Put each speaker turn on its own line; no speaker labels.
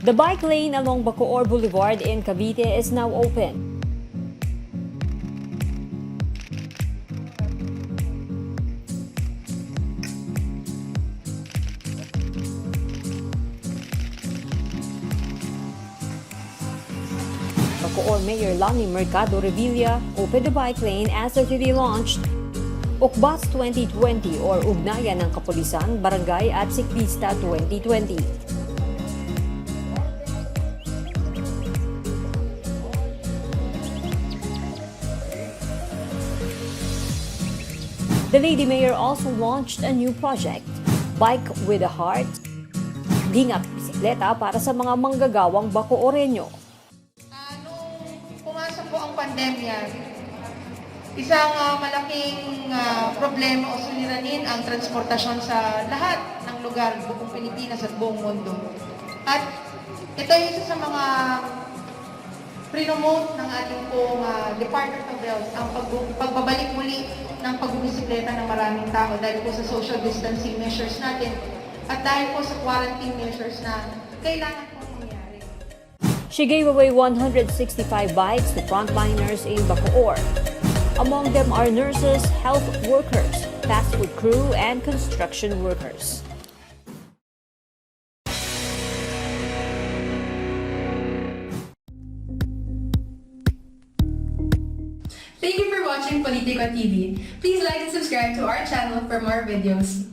The bike lane along Bacoor Boulevard in Cavite is now open. Bacoor Mayor Lani Mercado opened the bike lane as the city launched Ukbas 2020 or Ugnayan ng Kapulisan, Barangay at Siklista 2020. The Lady Mayor also launched a new project, Bike with a Heart, Gingat Bisikleta para sa mga manggagawang Bacooreño.
Nung pumasok po ang pandemya, isang malaking problema o suliranin ang transportasyon sa lahat ng lugar, buong Pilipinas at buong mundo. At ito ay isa sa mga prinomote ng ating pong Department of Health, ang pagbabalik muli ng pagbibisikleta ng maraming tao dahil po sa social distancing measures natin at dahil po sa quarantine measures na kailangan po mangyari.
She gave away 165 bikes to frontliners in Bacoor. Among them are nurses, health workers, fast food crew, and construction workers.
Thank you for watching Politica TV. Please like and subscribe to our channel for more videos.